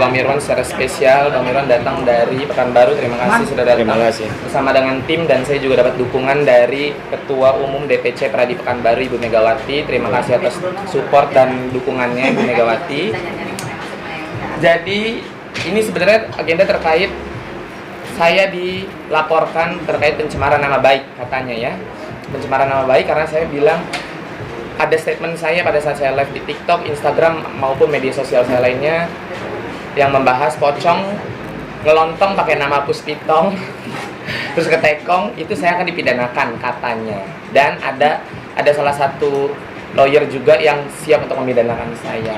Bang Mirwan secara spesial. Bang Mirwan datang dari Pekanbaru, terima kasih sudah datang. Terima kasih. Bersama dengan tim, dan saya juga dapat dukungan dari Ketua Umum DPC Pradi Pekanbaru Ibu Megawati. Terima kasih atas support dan dukungannya Ibu Megawati. Jadi ini sebenarnya agenda terkait saya dilaporkan terkait pencemaran nama baik katanya ya. Pencemaran nama baik karena saya bilang ada statement saya pada saat saya live di TikTok, Instagram maupun media sosial saya lainnya yang membahas pocong ngelontong pakai nama Puspitong terus ketekong, itu saya akan dipidanakan katanya. Dan ada salah satu lawyer juga yang siap untuk memidanakan saya.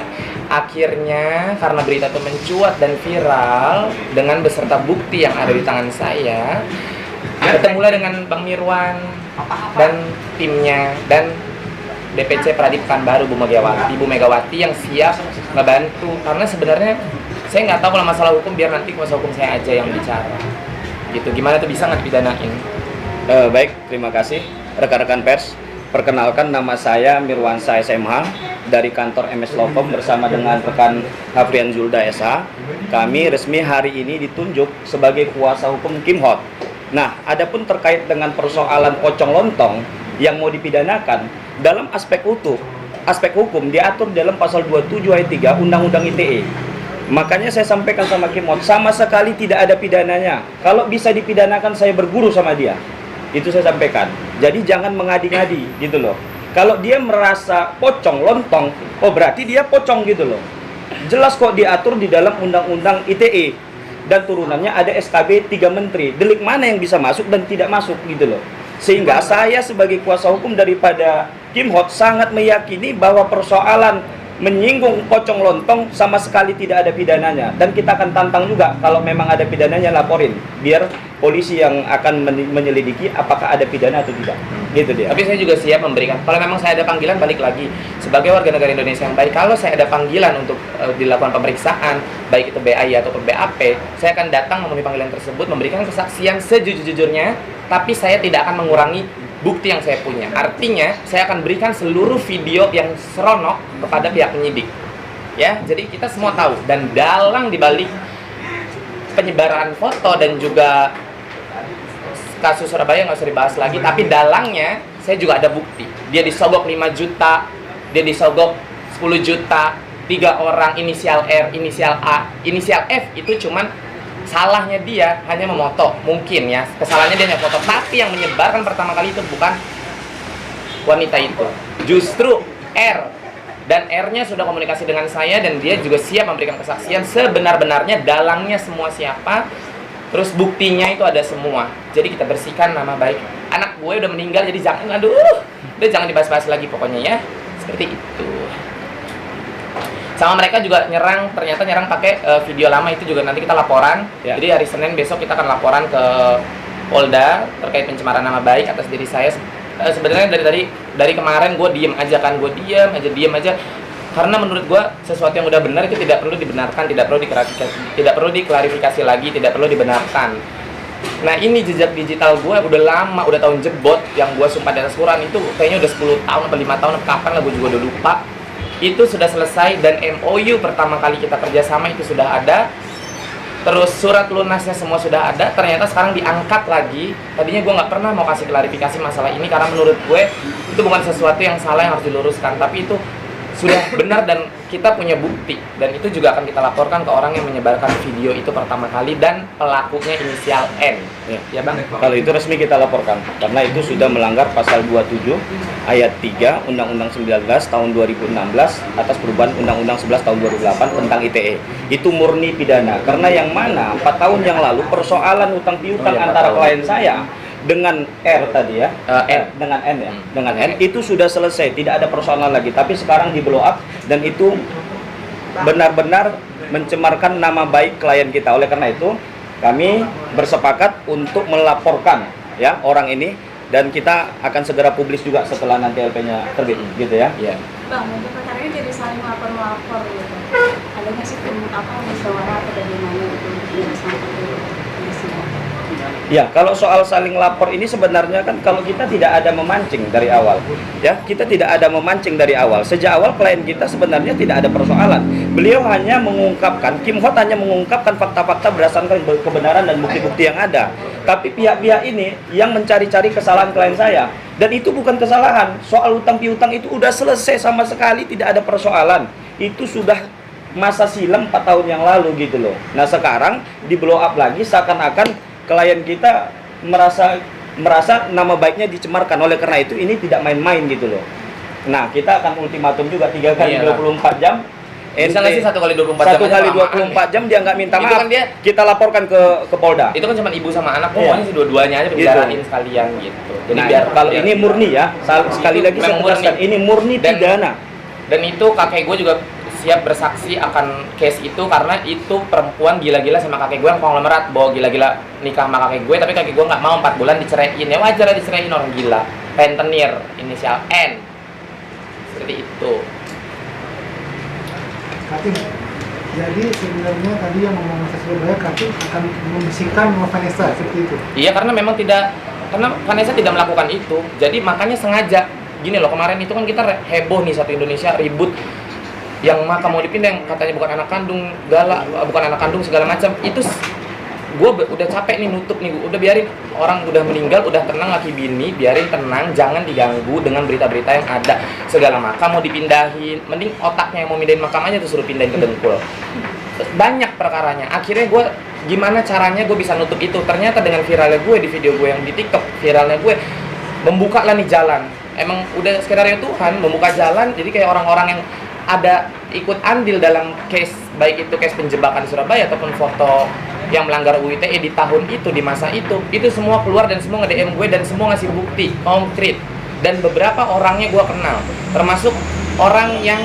Akhirnya karena berita itu mencuat dan viral dengan beserta bukti yang ada di tangan saya, bertemulah dengan Bang Mirwan dan timnya dan DPC Pradi Pekanbaru Ibu Megawati yang siap ngebantu. Karena sebenarnya saya nggak tahu kalau masalah hukum, biar nanti kuasa hukum saya aja yang bicara. Gitu, gimana tuh bisa nggak dipidanain? Baik, terima kasih rekan-rekan pers. Perkenalkan, nama saya Mirwansyah SMH dari kantor MS Locom bersama dengan rekan Hafrian Zulda SH. Kami resmi hari ini ditunjuk sebagai kuasa hukum Kim Hot. Nah, adapun terkait dengan persoalan pocong lontong yang mau dipidanakan, dalam aspek hukum diatur dalam pasal 27 ayat 3 Undang-Undang ITE. Makanya saya sampaikan sama Kim Hot, sama sekali tidak ada pidananya. Kalau bisa dipidanakan, saya berguru sama dia. Itu saya sampaikan. Jadi jangan mengadi-ngadi gitu loh. Kalau dia merasa pocong lontong, oh berarti dia pocong gitu loh. Jelas kok diatur di dalam Undang-Undang ITE, dan turunannya ada SKB 3 Menteri. Delik mana yang bisa masuk dan tidak masuk gitu loh. Sehingga saya sebagai kuasa hukum daripada Kim Hot sangat meyakini bahwa persoalan menyinggung pocong lontong sama sekali tidak ada pidananya. Dan kita akan tantang juga, kalau memang ada pidananya laporin, biar polisi yang akan menyelidiki apakah ada pidana atau tidak. Gitu dia. Tapi saya juga siap memberikan, kalau memang saya ada panggilan, balik lagi sebagai warga negara Indonesia yang baik, kalau saya ada panggilan untuk dilakukan pemeriksaan, baik itu BAI ataupun BAP, saya akan datang memenuhi panggilan tersebut, memberikan kesaksian sejujur-jujurnya, tapi saya tidak akan mengurangi bukti yang saya punya. Artinya, saya akan berikan seluruh video yang seronok kepada pihak penyidik. Ya, jadi kita semua tahu, dan dalang dibalik penyebaran foto dan juga kasus Surabaya nggak usah dibahas lagi, tapi dalangnya saya juga ada bukti. Dia disogok 5 juta, dia disogok 10 juta, 3 orang, inisial R, inisial A, inisial F itu cuman salahnya dia hanya memoto, mungkin ya kesalahannya dia hanya foto, tapi yang menyebarkan pertama kali itu bukan wanita itu, justru R. Dan R-nya sudah komunikasi dengan saya, dan dia juga siap memberikan kesaksian sebenar-benarnya dalangnya semua siapa, terus buktinya itu ada semua. Jadi kita bersihkan nama baik anak gue, udah meninggal, jadi jangan, udah jangan dibahas-bahas lagi pokoknya ya, seperti itu. Sama mereka juga ternyata nyerang pakai video lama, itu juga nanti kita laporan ya. Jadi hari Senin besok kita akan laporan ke Polda terkait pencemaran nama baik atas diri saya. Sebenarnya dari kemarin gue diem aja kan, gue diem aja karena menurut gue sesuatu yang udah benar itu tidak perlu dibenarkan, tidak perlu diklarifikasi lagi, tidak perlu dibenarkan. Nah, ini jejak digital gue udah lama, udah tahun jebot, yang gue sumpah di atas Quran itu kayaknya udah 10 tahun atau 5 tahun, kapan lah gue juga udah lupa. Itu sudah selesai, dan MOU pertama kali kita kerjasama itu sudah ada, terus surat lunasnya semua sudah ada. Ternyata sekarang diangkat lagi. Tadinya gue nggak pernah mau kasih klarifikasi masalah ini karena menurut gue itu bukan sesuatu yang salah yang harus diluruskan, tapi itu sudah benar dan kita punya bukti, dan itu juga akan kita laporkan ke orang yang menyebarkan video itu pertama kali, dan pelakunya inisial N. Ya Bang? Kalau itu resmi kita laporkan, karena itu sudah melanggar pasal 27 ayat 3 Undang-Undang 19 tahun 2016 atas perubahan Undang-Undang 11 tahun 2008 tentang ITE. Itu murni pidana, karena yang mana 4 tahun yang lalu persoalan utang piutang antara klien saya dengan R tadi ya, dengan N ya, dengan N itu sudah selesai, tidak ada persoalan lagi. Tapi sekarang di blow up, dan itu benar-benar mencemarkan nama baik klien kita. Oleh karena itu kami bersepakat untuk melaporkan ya orang ini, dan kita akan segera publis juga setelah nanti LP-nya terbit, gitu ya. Iya. Bang, untuk perkaranya jadi saling melapor gitu. Ada nggak sih musyawarah atau bagaimana gitu untuk menyelesaikan itu? Ya, kalau soal saling lapor ini sebenarnya kan kalau kita tidak ada memancing dari awal, ya kita tidak ada memancing dari awal. Sejak awal klien kita sebenarnya tidak ada persoalan. Beliau hanya mengungkapkan, Kim Hot hanya mengungkapkan fakta-fakta berdasarkan kebenaran dan bukti-bukti yang ada. Tapi pihak-pihak ini yang mencari-cari kesalahan klien saya, dan itu bukan kesalahan. Soal utang piutang itu udah selesai sama sekali, tidak ada persoalan. Itu sudah masa silam 4 tahun yang lalu gitu loh. Nah sekarang di blow up lagi seakan-akan klien kita merasa nama baiknya dicemarkan. Oleh karena itu ini tidak main-main gitu loh. Nah kita akan ultimatum juga 3 kali 24 jam. Bisa nggak sih 1 kali 24 jam? 1 kali 24 jam dia nggak minta Itu maaf. kan dia- kita laporkan ke Polda. Itu kan cuma ibu sama anak, Iya. pokoknya sih dua-duanya aja Gitu. bicarain sekalian gitu. Jadi Nah, biar kalau ini murni ya, sekali Itu lagi saya memang tegaskan, murni. ini murni Dan- pidana. Dan itu kakek gue juga siap bersaksi akan case itu karena itu perempuan gila-gila sama kakek gue yang konglomerat, bawa gila-gila nikah sama kakek gue, tapi kakek gue nggak mau 4 bulan diceraiin. Ya wajar lah diceraiin, orang gila. Rentenir, inisial N. Seperti itu. Katim, jadi sebenarnya tadi yang ngomong saya Surabaya, Katim akan membersihkan nama Vanessa seperti itu. Iya, karena memang tidak, karena Vanessa tidak melakukan itu. Jadi makanya sengaja gini loh, kemarin itu kan kita heboh nih satu Indonesia ribut yang maka mau dipindah, yang katanya bukan anak kandung, bukan anak kandung segala macam. Itu gue udah capek nih nutup nih, udah biarin orang udah meninggal, udah tenang laki bini, biarin tenang, jangan diganggu dengan berita-berita yang ada. Segala makam mau dipindahin, mending otaknya yang mau mindahin makam aja tuh suruh pindahin ke Dengkul. Banyak perkaranya. Akhirnya gue gimana caranya gue bisa nutup itu? Ternyata dengan viralnya gue di video gue yang di TikTok, viralnya gue membuka lah nih jalan. Emang udah skenario Tuhan membuka jalan, jadi kayak orang-orang yang ada ikut andil dalam case, baik itu case penjebakan di Surabaya ataupun foto yang melanggar UU ITE di tahun itu, di masa itu semua keluar dan semua nge-DM gue dan semua ngasih bukti konkret. Dan beberapa orangnya gue kenal, termasuk orang yang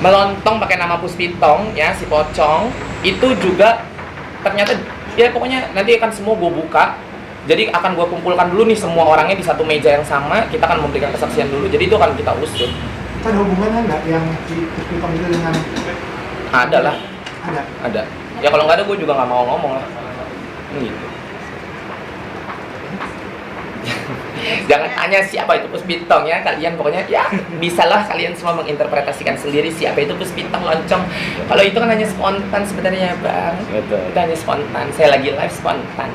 melontong pakai nama Puspitong ya, si Pocong itu juga ternyata ya pokoknya nanti akan semua gue buka. Jadi akan gue kumpulkan dulu nih semua orangnya di satu meja yang sama, kita akan memberikan kesaksian dulu, jadi itu akan kita usut. Itu ada hubungannya nggak yang di Puspitong itu dengan Ada lah, ada? ada. Ya kalau nggak ada gue juga nggak mau ngomong lah. Gitu. Jangan tanya siapa itu Puspitong ya, kalian pokoknya ya bisalah kalian semua menginterpretasikan sendiri siapa itu Puspitong loncong. Kalau itu kan hanya spontan sebenarnya bang. Betul. Itu hanya spontan. Saya lagi live spontan.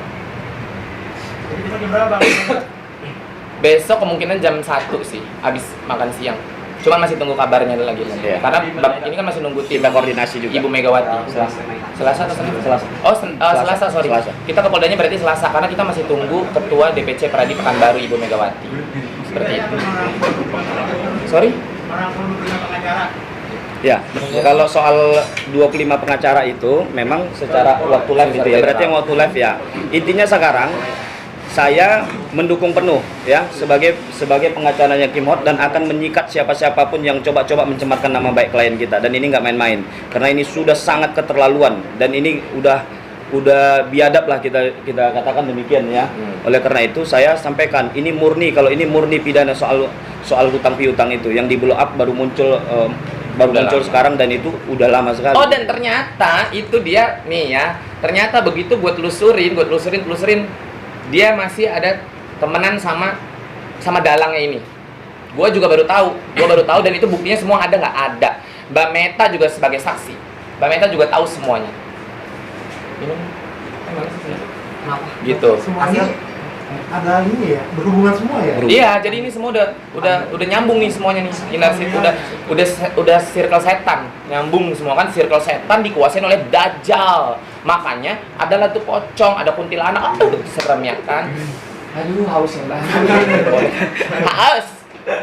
Besok kemungkinan jam 1 sih, habis makan siang. Cuman masih tunggu kabarnya lagi. Iya. Karena bang ini kan masih nunggu tim Kita koordinasi juga. Ibu Megawati. Selasa atau Senin? Selasa. Oh, Selasa, sorry. Selasa. Kita ke Poldanya berarti Selasa, karena kita masih tunggu Ketua DPC Pradi Pekanbaru Ibu Megawati. Seperti itu. Sorry? Ya, kalau soal 25 pengacara itu memang secara waktu live gitu ya. Berarti yang waktu live ya. Intinya sekarang saya mendukung penuh ya sebagai pengacaranya Kim Hot dan akan menyikat siapa-siapapun yang coba-coba mencemarkan nama baik klien kita, dan ini nggak main-main karena ini sudah sangat keterlaluan dan ini udah biadab lah kita katakan demikian ya. Oleh karena itu saya sampaikan ini murni, kalau ini murni pidana soal hutang piutang itu yang di blow up baru muncul sekarang, dan itu udah lama sekali. Oh, dan ternyata itu dia nih ya. Ternyata begitu gue telusurin, dia masih ada temenan sama dalangnya ini. Gue baru tahu dan itu buktinya semua ada nggak ada. Mbak Meta juga sebagai saksi. Mbak Meta juga tahu semuanya. Gitu. Semuanya ada ini ya, berhubungan semua ya? Iya, jadi ini semua udah nyambung nih semuanya nih. Udah circle setan, nyambung semua kan, circle setan dikuasain oleh Dajjal. Makanya adalah tuh pocong, ada kuntilanak, serem ya kan. Aduh, haus ya Mbak. Haus.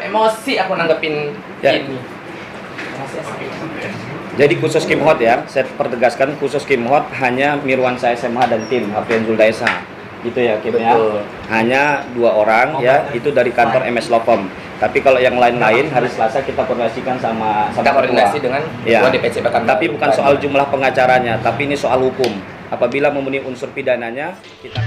Emosi aku nanggepin Ya. ini. Jadi khusus Kim Hot ya, saya pertegaskan khusus Kim Hot hanya Mirwansyah SMH dan tim Hafrian Zulda SH. Gitu ya Kim ya. Betul. Hanya 2 orang ya, itu dari kantor MS Locom. Tapi kalau yang lain-lain hari Selasa kita koordinasikan sama Kita koordinasi ketua. dengan Ya. Ketua DPC Pekanbaru. Tapi bukan soal jumlah pengacaranya, tapi ini soal hukum. Apabila memenuhi unsur pidananya, kita